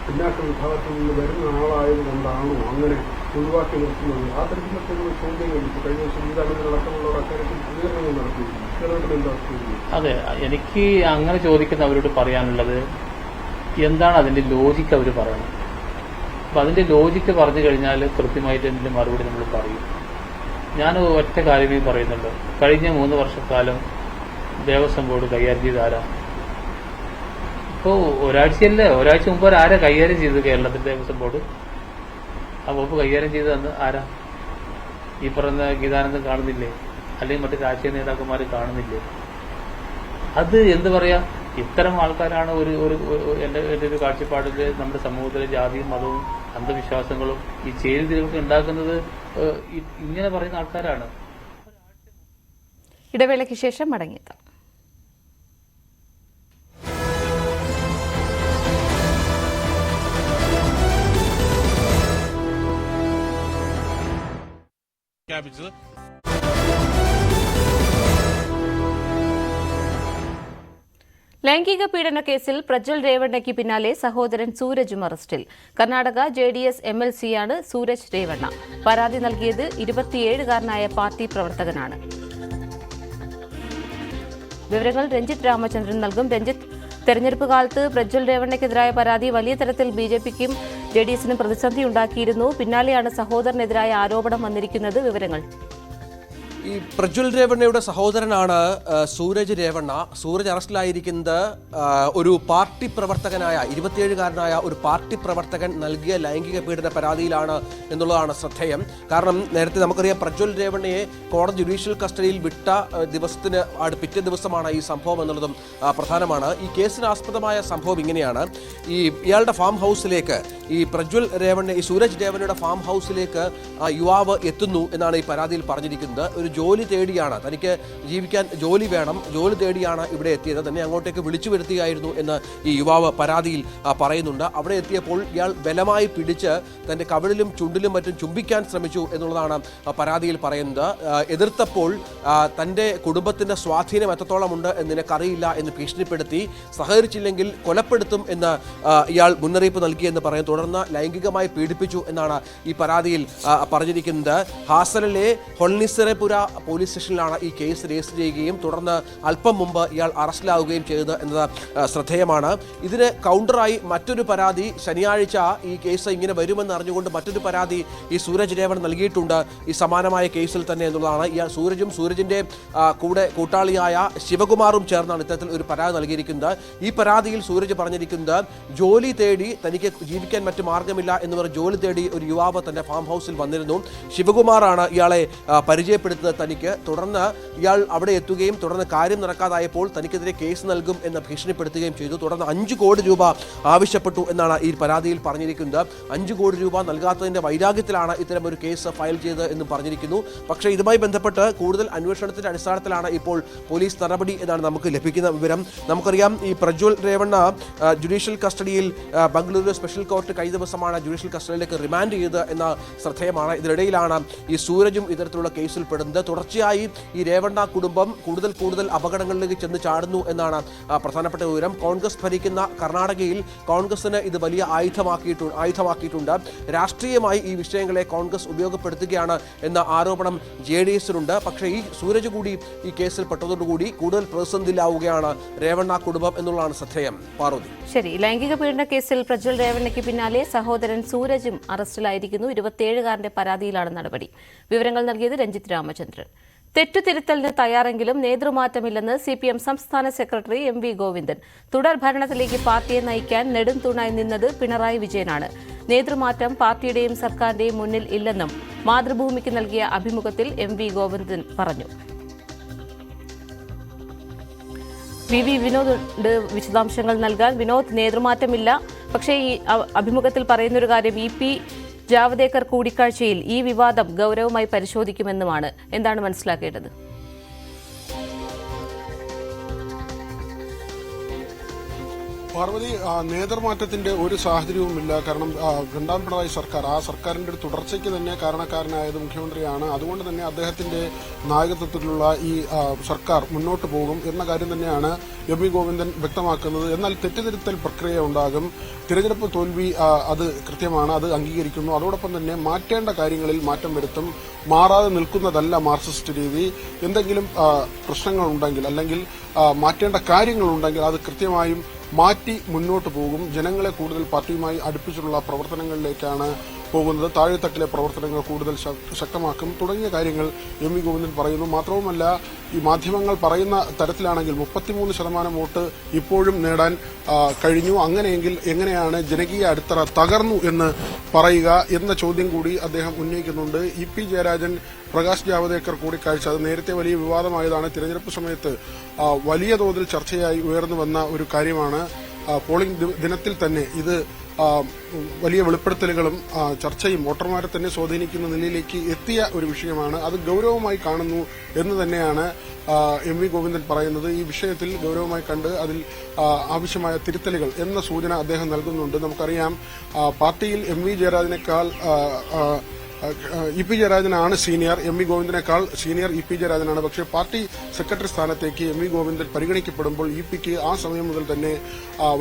പിന്നാക്ക വിഭാഗത്തിൽ നിന്ന് വരുന്ന ആളായതുകൊണ്ടാണോ അങ്ങനെ ഒഴിവാക്കി നിർത്തുന്നത്? ആ തരത്തിലൊക്കെ ചോദ്യങ്ങൾ കഴിഞ്ഞ ദിവസം ഗീതാനന്ദനടക്കമുള്ളവർ അക്കാര്യത്തിൽ പ്രതികരണങ്ങൾ നടത്തിയിരുന്നു. കേരളത്തിൽ എന്താ? അതെ, എനിക്ക് അങ്ങനെ ചോദിക്കുന്നവരോട് പറയാനുള്ളത്, എന്താണ് അതിന്റെ ലോജിക്ക് അവർ പറയണം. അപ്പൊ അതിന്റെ ലോജിക്ക് പറഞ്ഞു കഴിഞ്ഞാൽ കൃത്യമായിട്ട് അതിന്റെ മറുപടി നമ്മൾ പറയും. ഞാൻ ഒറ്റ കാര്യമേ പറയുന്നുള്ളൂ. കഴിഞ്ഞ 3 വർഷക്കാലം ദേവസ്വം ബോർഡ് കൈകാര്യം ചെയ്ത ആരാ? ഇപ്പോൾ ഒരാഴ്ച മുമ്പ് ആരാ കൈകാര്യം ചെയ്തത് കേരളത്തിന്റെ ദേവസ്വം ബോർഡ്? ആ വകുപ്പ് കൈകാര്യം ചെയ്തതെന്ന് ആരാ? ഈ പറയുന്ന ഗീതാനന്ദൻ കാണുന്നില്ലേ? അല്ലെങ്കിൽ മറ്റു രാഷ്ട്രീയ നേതാക്കന്മാർ കാണുന്നില്ലേ? അത് എന്ത് പറയാ, ഇത്തരം ആൾക്കാരാണ് എന്റെ ഒരു കാഴ്ചപ്പാടിൽ നമ്മുടെ സമൂഹത്തിലെ ജാതിയും മതവും അന്ധവിശ്വാസങ്ങളും ഈ ചേരിതിരിവൊക്കെ ഉണ്ടാക്കുന്നത് ഇങ്ങനെ പറയുന്ന ആൾക്കാരാണ്. ഇടവേളയ്ക്ക് ശേഷം മടങ്ങിയെത്താം. ലൈംഗിക പീഡന കേസിൽ പ്രജ്വൽ രേവണ്ണയ്ക്ക് പിന്നാലെ സഹോദരൻ സൂരജും അറസ്റ്റിൽ. കർണാടക JDS MLCയാണ് സൂരജ് രേവണ്ണ. പരാതി നൽകിയത് 27-കാരനായ പാർട്ടി പ്രവർത്തകനാണ്. വിവരങ്ങൾ രഞ്ജിത്ത് രാമചന്ദ്രൻ നൽകും. രഞ്ജിത്ത്, തെരഞ്ഞെടുപ്പ് കാലത്ത് പ്രജ്വൽ രേവണ്ണയ്ക്കെതിരായ പരാതി വലിയ തരത്തിൽ BJPക്കും JDSനും പ്രതിസന്ധി ഉണ്ടാക്കിയിരുന്നു. പിന്നാലെയാണ് സഹോദരനെതിരായ ആരോപണം വന്നിരിക്കുന്നത്. വിവരങ്ങൾ. ഈ പ്രജ്വൽ രേവണ്ണയുടെ സഹോദരനാണ് സൂരജ് രേവണ്ണ. സൂരജ് അറസ്റ്റിലായിരിക്കുന്നത് ഒരു പാർട്ടി പ്രവർത്തകനായ 27-കാരനായ ഒരു പാർട്ടി പ്രവർത്തകൻ നൽകിയ ലൈംഗിക പീഡന പരാതിയിലാണ് എന്നുള്ളതാണ് ശ്രദ്ധേയം. കാരണം നേരത്തെ നമുക്കറിയാം, പ്രജ്വൽ രേവണ്ണയെ കോടതി ജുഡീഷ്യൽ കസ്റ്റഡിയിൽ വിട്ട പിറ്റേ ദിവസമാണ് ഈ സംഭവം എന്നുള്ളതും പ്രധാനമാണ്. ഈ കേസിന് ആസ്പദമായ സംഭവം ഇങ്ങനെയാണ്. ഇയാളുടെ ഫാം ഹൗസിലേക്ക് ഈ സൂരജ് രേവണ്ണയുടെ ഫാം ഹൗസിലേക്ക് യുവാവ് എത്തുന്നു എന്നാണ് ഈ പരാതിയിൽ പറഞ്ഞിരിക്കുന്നത്. ഒരു ജോലി തേടിയാണ്, തനിക്ക് ജീവിക്കാൻ ജോലി വേണം, ജോലി തേടിയാണ് ഇവിടെ എത്തിയത്. തന്നെ അങ്ങോട്ടേക്ക് വിളിച്ചു വരുത്തുകയായിരുന്നു എന്ന് ഈ യുവാവ് പരാതിയിൽ പറയുന്നുണ്ട്. അവിടെ എത്തിയപ്പോൾ ഇയാൾ ബലമായി പിടിച്ച് തൻ്റെ കവിളിലും ചുണ്ടിലും മറ്റും ചുംബിക്കാൻ ശ്രമിച്ചു എന്നുള്ളതാണ് പരാതിയിൽ പറയുന്നത്. എതിർത്തപ്പോൾ തൻ്റെ കുടുംബത്തിൻ്റെ സ്വാധീനം എത്രത്തോളമുണ്ട് എന്ന് നിനക്കറിയില്ല എന്ന് ഭീഷണിപ്പെടുത്തി, സഹകരിച്ചില്ലെങ്കിൽ കൊലപ്പെടുത്തും എന്ന് ഇയാൾ മുന്നറിയിപ്പ് നൽകിയെന്ന് പറയും. തുടർന്ന് ലൈംഗികമായി പീഡിപ്പിച്ചു എന്നാണ് ഈ പരാതിയിൽ പറഞ്ഞിരിക്കുന്നത്. ഹാസനിലെ ഹൊൾനിസറപുര പോലീസ് സ്റ്റേഷനിലാണ് ഈ കേസ് രജിസ്റ്റർ ചെയ്യുകയും തുടർന്ന് അല്പം മുമ്പ് ഇയാൾ അറസ്റ്റിലാവുകയും ചെയ്തത് എന്നത് ശ്രദ്ധേയമാണ്. ഇതിന് കൗണ്ടറായി മറ്റൊരു പരാതി ശനിയാഴ്ച ഈ കേസ് ഇങ്ങനെ വരുമെന്ന് അറിഞ്ഞുകൊണ്ട് മറ്റൊരു പരാതി ഈ സൂരജ് രേവൺ നൽകിയിട്ടുണ്ട് ഈ സമാനമായ കേസിൽ തന്നെ എന്നുള്ളതാണ്. ഇയാൾ സൂരജിന്റെ കൂട്ടാളിയായ ശിവകുമാറും ചേർന്നാണ് ഇത്തരത്തിൽ ഒരു പരാതി നൽകിയിരിക്കുന്നത്. ഈ പരാതിയിൽ സൂരജ് പറഞ്ഞിരിക്കുന്നത് ജോലി തേടി തനിക്ക് ജീവിക്കാൻ മറ്റു മാർഗമില്ല എന്ന് പറഞ്ഞ് ജോലി തേടി ഒരു യുവാവ് തന്റെ ഫാം ഹൗസിൽ വന്നിരുന്നു. ശിവകുമാറാണ് ഇയാളെ പരിചയപ്പെടുത്തുന്നത് തനിക്ക്. തുടർന്ന് ഇയാൾ അവിടെ എത്തുകയും തുടർന്ന് കാര്യം നടക്കാതായപ്പോൾ തനിക്കെതിരെ കേസ് നൽകും എന്ന് ഭീഷണിപ്പെടുത്തുകയും ചെയ്തു. തുടർന്ന് 5 കോടി രൂപ ആവശ്യപ്പെട്ടു എന്നാണ് ഈ പരാതിയിൽ പറഞ്ഞിരിക്കുന്നത്. 5 കോടി രൂപ നൽകാത്തതിന്റെ വൈരാഗ്യത്തിലാണ് ഇത്തരം ഒരു കേസ് ഫയൽ ചെയ്തത് എന്നും പറഞ്ഞിരിക്കുന്നു. പക്ഷേ ഇതുമായി ബന്ധപ്പെട്ട് കൂടുതൽ അന്വേഷണത്തിന്റെ അടിസ്ഥാനത്തിലാണ് ഇപ്പോൾ പോലീസ് നടപടി എന്നാണ് നമുക്ക് ലഭിക്കുന്ന വിവരം. നമുക്കറിയാം ഈ പ്രജ്വൽ രേവണ്ണ ജുഡീഷ്യൽ കസ്റ്റഡിയിൽ ബംഗളൂരു സ്പെഷ്യൽ കോർട്ട് കഴിഞ്ഞ ദിവസമാണ് ജുഡീഷ്യൽ കസ്റ്റഡിയിലേക്ക് റിമാൻഡ് ചെയ്തത് എന്ന ശ്രദ്ധേയമാണ്. ഇതിനിടയിലാണ് ഈ സൂരജും ഇത്തരത്തിലുള്ള കേസിൽ പെടുന്നത്. തുടർച്ചയായി ഈ രേവണ്ണ കുടുംബം കൂടുതൽ അപകടങ്ങളിലേക്ക് ചെന്ന് ചാടുന്നു എന്നാണ് പ്രധാനപ്പെട്ട വിവരം. കോൺഗ്രസ് ഭരിക്കുന്ന കർണാടകയിൽ കോൺഗ്രസിന് ഇത് വലിയ ആയുധമാക്കിയിട്ടുണ്ട്. രാഷ്ട്രീയമായി ഈ വിഷയങ്ങളെ കോൺഗ്രസ് ഉപയോഗപ്പെടുത്തുകയാണ് എന്ന ആരോപണം JDS-നുണ്ട്. പക്ഷേ ഈ സൂരജ് കൂടി ഈ കേസിൽ പെട്ടതോടുകൂടി കൂടുതൽ പ്രതിസന്ധിയിലാവുകയാണ് രേവണ്ണ കുടുംബം എന്നുള്ളതാണ് ശ്രദ്ധേയം. പാർവതി. ശരി, ലൈംഗിക പീഡന കേസിൽ പ്രജ്വൽ രേവണ്ണയ്ക്ക് പിന്നാലെ സഹോദരൻ സൂരജും അറസ്റ്റിലായിരിക്കുന്നു. 27-കാരന്റെ പരാതിയിലാണ് നടപടി. വിവരങ്ങൾ നൽകിയത് രഞ്ജിത്ത് രാമചന്ദ്രൻ. തെറ്റുതിരുത്തലിന് തയ്യാറെങ്കിലും നേതൃമാറ്റമില്ലെന്ന് CPM സംസ്ഥാന സെക്രട്ടറി MV ഗോവിന്ദൻ. തുടർ ഭരണത്തിലേക്ക് പാർട്ടിയെ നയിക്കാൻ നെടുംതൂണായി നിന്നത് പിണറായി വിജയനാണ്. നേതൃമാറ്റം പാർട്ടിയുടെയും സർക്കാരിന്റെയും മുന്നിൽ ഇല്ലെന്നും മാതൃഭൂമിക്ക് നൽകിയ അഭിമുഖത്തിൽ MV ഗോവിന്ദൻ പറഞ്ഞു. VV വിനോദ് വിശദാംശങ്ങൾ നൽകാൻ. വിനോദ്, നേതൃമാറ്റമില്ല, പക്ഷേ ഈ അഭിമുഖത്തിൽ പറയുന്നൊരു കാര്യം EP ജാവദേക്കർ കൂടിക്കാഴ്ചയിൽ ഈ വിവാദം ഗൗരവമായി പരിശോധിക്കുമെന്നുമാണ്. എന്താണ് മനസ്സിലാക്കേണ്ടത്? പാർവതി, നേതൃമാറ്റത്തിന്റെ ഒരു സാഹചര്യവുമില്ല. കാരണം രണ്ടാം പിണറായി സർക്കാർ, ആ സർക്കാരിന്റെ ഒരു തുടർച്ചയ്ക്ക് തന്നെ കാരണക്കാരനായത് മുഖ്യമന്ത്രിയാണ്. അതുകൊണ്ട് തന്നെ അദ്ദേഹത്തിന്റെ നായകത്വത്തിലുള്ള ഈ സർക്കാർ മുന്നോട്ട് പോകും എന്ന കാര്യം തന്നെയാണ് MV ഗോവിന്ദൻ വ്യക്തമാക്കുന്നത്. എന്നാൽ തെറ്റുതിരുത്തൽ പ്രക്രിയ ഉണ്ടാകും. തിരഞ്ഞെടുപ്പ് തോൽവി അത് കൃത്യമാണ്, അത് അംഗീകരിക്കുന്നു. അതോടൊപ്പം തന്നെ മാറ്റേണ്ട കാര്യങ്ങളിൽ മാറ്റം വരുത്തും. മാറാതെ നിൽക്കുന്നതല്ല മാർക്സിസ്റ്റ് രീതി. എന്തെങ്കിലും പ്രശ്നങ്ങളുണ്ടെങ്കിൽ അല്ലെങ്കിൽ മാറ്റേണ്ട കാര്യങ്ങളുണ്ടെങ്കിൽ അത് കൃത്യമായും മാറ്റി മുന്നോട്ട് പോകും. ജനങ്ങളെ കൂടുതൽ പാർട്ടിയുമായി അടുപ്പിച്ചുള്ള പ്രവർത്തനങ്ങളിലേക്കാണ് പോകുന്നത്. താഴെത്തട്ടിലെ പ്രവർത്തനങ്ങൾ കൂടുതൽ ശക്തമാക്കും തുടങ്ങിയ കാര്യങ്ങൾ MV ഗോവിന്ദൻ പറയുന്നു. മാത്രവുമല്ല, ഈ മാധ്യമങ്ങൾ പറയുന്ന തരത്തിലാണെങ്കിൽ 33% വോട്ട് ഇപ്പോഴും നേടാൻ കഴിഞ്ഞു. അങ്ങനെയെങ്കിൽ എങ്ങനെയാണ് ജനകീയ അടിത്തറ തകർന്നു എന്ന് പറയുക എന്ന ചോദ്യം കൂടി അദ്ദേഹം ഉന്നയിക്കുന്നുണ്ട്. EP ജയരാജൻ, പ്രകാശ് ജാവദേക്കർ കൂടിക്കാഴ്ച അത് നേരത്തെ വലിയ വിവാദമായതാണ്. തിരഞ്ഞെടുപ്പ് സമയത്ത് വലിയ തോതിൽ ചർച്ചയായി ഉയർന്നു വന്ന ഒരു കാര്യമാണ്. പോളിംഗ് ദിനത്തിൽ തന്നെ ഇത് വലിയ വെളിപ്പെടുത്തലുകളും ചർച്ചയും വോട്ടർമാരെ തന്നെ സ്വാധീനിക്കുന്ന നിലയിലേക്ക് എത്തിയ ഒരു വിഷയമാണ്. അത് ഗൌരവമായി കാണുന്നു എന്ന് തന്നെയാണ് MV ഗോവിന്ദൻ പറയുന്നത്. ഈ വിഷയത്തിൽ ഗൌരവമായി കണ്ട് അതിൽ ആവശ്യമായ തിരുത്തലുകൾ എന്ന സൂചന അദ്ദേഹം നൽകുന്നുണ്ട്. നമുക്കറിയാം, പാർട്ടിയിൽ MV ജയരാജനേക്കാൾ EP ജയരാജനാണ് സീനിയർ, MV ഗോവിന്ദനേക്കാൾ സീനിയർ EP ജയരാജനാണ്. പക്ഷേ പാർട്ടി സെക്രട്ടറി സ്ഥാനത്തേക്ക് MV ഗോവിന്ദൻ പരിഗണിക്കപ്പെടുമ്പോൾ EPക്ക് ആ സമയം മുതൽ തന്നെ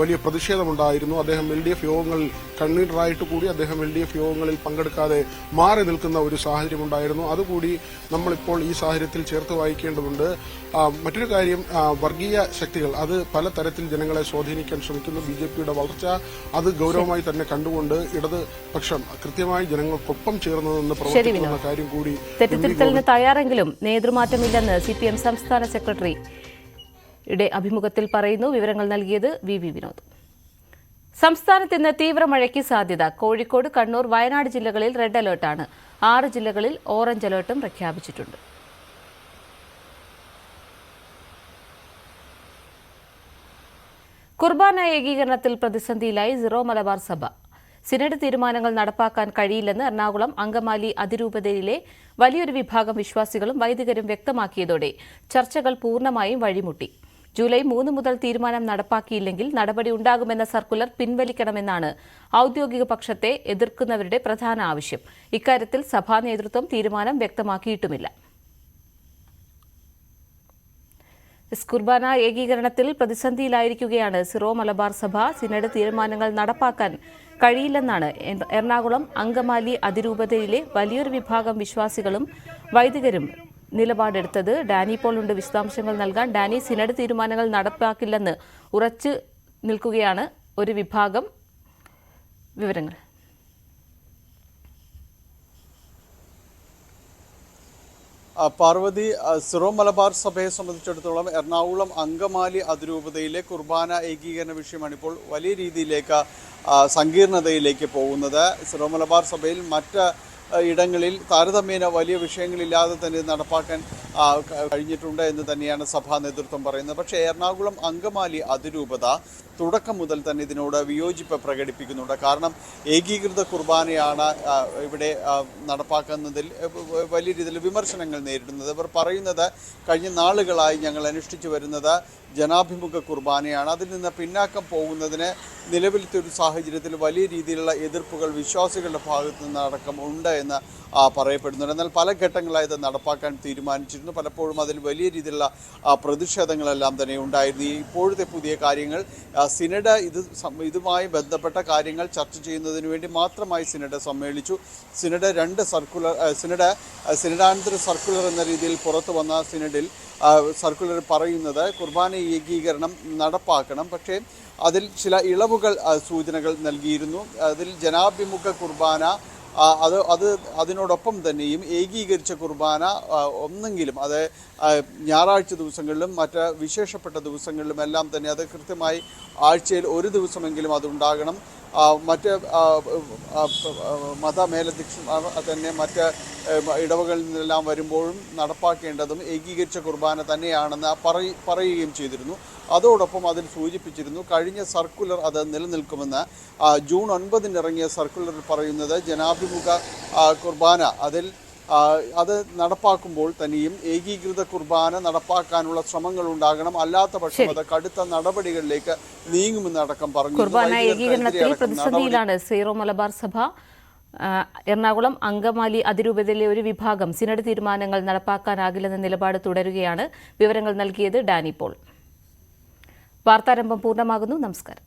വലിയ പ്രതിഷേധമുണ്ടായിരുന്നു. അദ്ദേഹം LDF യോഗങ്ങളിൽ കൺവീനറായിട്ട് കൂടി അദ്ദേഹം LDF യോഗങ്ങളിൽ പങ്കെടുക്കാതെ മാറി നിൽക്കുന്ന ഒരു സാഹചര്യമുണ്ടായിരുന്നു. അതുകൂടി നമ്മളിപ്പോൾ ഈ സാഹചര്യത്തിൽ ചേർത്ത് വായിക്കേണ്ടതുണ്ട്. മറ്റൊരു കാര്യം, വർഗീയ ശക്തികൾ അത് പലതരത്തിൽ ജനങ്ങളെ സ്വാധീനിക്കാൻ ശ്രമിക്കുന്നു. BJPയുടെ വളർച്ച അത് ഗൌരവമായി തന്നെ കണ്ടുകൊണ്ട് ഇടതുപക്ഷം കൃത്യമായി ജനങ്ങൾക്കൊപ്പം ചേർന്ന് കാര്യം കൂടി. തെറ്റുതിരുത്തലിന് തയ്യാറെങ്കിലും നേതൃമാറ്റമില്ലെന്ന് CPM സംസ്ഥാന സെക്രട്ടറിയുടെ അഭിമുഖത്തിൽ പറയുന്നു. വിവരങ്ങൾ നൽകിയത് VV വിനോദ്. സംസ്ഥാനത്ത് ഇന്ന് തീവ്ര മഴയ്ക്ക് സാധ്യത. കോഴിക്കോട്, കണ്ണൂർ, വയനാട് ജില്ലകളിൽ റെഡ് അലർട്ടാണ്. 6 ജില്ലകളിൽ ഓറഞ്ച് അലർട്ടും പ്രഖ്യാപിച്ചിട്ടുണ്ട്. കുർബാന ഏകീകരണത്തിൽ പ്രതിസന്ധിയിലായി സിറോ മലബാർ സഭ. സിനഡ് തീരുമാനങ്ങൾ നടപ്പാക്കാൻ കഴിയില്ലെന്ന് എറണാകുളം അങ്കമാലി അതിരൂപതയിലെ വലിയൊരു വിഭാഗം വിശ്വാസികളും വൈദികരും വ്യക്തമാക്കിയതോടെ ചർച്ചകൾ പൂർണ്ണമായും വഴിമുട്ടി. ജൂലൈ 3 മുതൽ തീരുമാനം നടപ്പാക്കിയില്ലെങ്കിൽ നടപടി ഉണ്ടാകുമെന്ന സർക്കുലർ പിൻവലിക്കണമെന്നാണ് ഔദ്യോഗിക പക്ഷത്തെ എതിർക്കുന്നവരുടെ പ്രധാന ആവശ്യം. ഇക്കാര്യത്തിൽ സഭാ നേതൃത്വം തീരുമാനം വ്യക്തമാക്കിയിട്ടുമില്ല. കുർബാന ഏകീകരണത്തിൽ പ്രതിസന്ധിയിലായിരിക്കുകയാണ് സിറോ മലബാർ സഭ. സിനഡ് തീരുമാനങ്ങൾ നടപ്പാക്കാൻ കഴിയില്ലെന്നാണ് എറണാകുളം അങ്കമാലി അതിരൂപതയിലെ വലിയൊരു വിഭാഗം വിശ്വാസികളും വൈദികരും നിലപാടെടുത്തത്. ഡാനി പോൾ ഉണ്ട് വിശദാംശങ്ങൾ നൽകാൻ. ഡാനി, സിനഡ് തീരുമാനങ്ങൾ നടപ്പാക്കില്ലെന്ന് ഉറച്ചു നിൽക്കുകയാണ് ഒരു വിഭാഗം. വിവരങ്ങൾ. പാർവതി, സിറോ മലബാർ സഭയെ സംബന്ധിച്ചിടത്തോളം എറണാകുളം അങ്കമാലി അതിരൂപതയിലെ കുർബാന ഏകീകരണ വിഷയമാണ് ഇപ്പോൾ വലിയ രീതിയിലേക്ക് സങ്കീർണതയിലേക്ക് പോകുന്നത്. സിറോ മലബാർ സഭയിൽ മറ്റ് ഇടങ്ങളിൽ താരതമ്യേന വലിയ വിഷയങ്ങളില്ലാതെ തന്നെ നടപ്പാക്കാൻ കഴിഞ്ഞിട്ടുണ്ട് എന്ന് തന്നെയാണ് സഭാ നേതൃത്വം പറയുന്നത്. പക്ഷേ എറണാകുളം അങ്കമാലി അതിരൂപത തുടക്കം മുതൽ തന്നെ ഇതിനോട് വിയോജിപ്പ് പ്രകടിപ്പിക്കുന്നുണ്ട്. കാരണം ഏകീകൃത കുർബാനയാണ് ഇവിടെ നടപ്പാക്കുന്നതിൽ വലിയ രീതിയിൽ വിമർശനങ്ങൾ നേരിടുന്നത്. ഇവർ പറയുന്നത് കഴിഞ്ഞ നാളുകളായി ഞങ്ങൾ അനുഷ്ഠിച്ചു വരുന്നത് ജനാഭിമുഖ കുർബാനയാണ്. അതിൽ നിന്ന് പിന്നാക്കം പോകുന്നതിന് നിലവിലത്തെ ഒരു സാഹചര്യത്തിൽ വലിയ രീതിയിലുള്ള എതിർപ്പുകൾ വിശ്വാസികളുടെ ഭാഗത്തു നിന്ന് അടക്കം ഉണ്ട് എന്ന് പറയപ്പെടുന്നുണ്ട്. എന്നാൽ പല ഘട്ടങ്ങളായി ഇത് നടപ്പാക്കാൻ തീരുമാനിച്ചിരുന്നു. പലപ്പോഴും അതിൽ വലിയ രീതിയിലുള്ള പ്രതിഷേധങ്ങളെല്ലാം തന്നെ ഉണ്ടായിരുന്നു. ഇപ്പോഴത്തെ പുതിയ കാര്യങ്ങൾ സിനഡ് ഇതുമായി ബന്ധപ്പെട്ട കാര്യങ്ങൾ ചർച്ച ചെയ്യുന്നതിന് വേണ്ടി മാത്രമായി സിനഡ് സമ്മേളിച്ചു. സിനഡ് 2 സിനഡാനന്തര സർക്കുലർ എന്ന രീതിയിൽ പുറത്തു വന്ന സിനഡിൽ സർക്കുലർ പറയുന്നത് കുർബാന ഏകീകരണം നടപ്പാക്കണം. പക്ഷേ അതിൽ ചില ഇളവുകൾ സൂചനകൾ നൽകിയിരുന്നു. അതിൽ ജനാഭിമുഖ കുർബാന അതിനോടൊപ്പം തന്നെയും ഏകീകരിച്ച കുർബാന ഒന്നെങ്കിലും അത് ഞായറാഴ്ച ദിവസങ്ങളിലും മറ്റ് വിശേഷപ്പെട്ട ദിവസങ്ങളിലും എല്ലാം തന്നെ അത് കൃത്യമായി ആഴ്ചയിൽ ഒരു ദിവസമെങ്കിലും അതുണ്ടാകണം. മറ്റ് മതമേലധ്യക്ഷന്മാർ തന്നെ മറ്റ് ഇടവകളിൽ നിന്നെല്ലാം വരുമ്പോഴും നടപ്പാക്കേണ്ടതും ഏകീകരിച്ച കുർബാന തന്നെയാണെന്ന് പറയുകയും ചെയ്തിരുന്നു. അതോടൊപ്പം അതിൽ സൂചിപ്പിച്ചിരുന്നു കഴിഞ്ഞ സർക്കുലർ അത് നിലനിൽക്കുമെന്ന്. ജൂൺ 9 ഇറങ്ങിയ സർക്കുലറിൽ പറയുന്നത് ജനാഭിമുഖ കുർബാന അത് നടപ്പാക്കുമ്പോൾ തന്നെയും ഏകീകൃത കുർബാന നടപ്പാക്കാനുള്ള ശ്രമങ്ങൾ ഉണ്ടാകണം, അല്ലാത്ത പക്ഷം അത് കടുത്ത നടപടികളിലേക്ക് നീങ്ങുമെന്നടക്കം പറഞ്ഞു. കുർബാന ഏകീകരണത്തിൽ പ്രതിസന്ധിയിലാണ് സിറോ മലബാർ സഭ. എറണാകുളം അങ്കമാലി അതിരൂപതയിലെ ഒരു വിഭാഗം സിനഡ് തീരുമാനങ്ങൾ നടപ്പാക്കാനാകില്ലെന്ന നിലപാട് തുടരുകയാണ്. വിവരങ്ങൾ നൽകിയത് ഡാനി പോൾ. വാർത്താരംഭം പൂർണ്ണമാകുന്നു. നമസ്കാരം.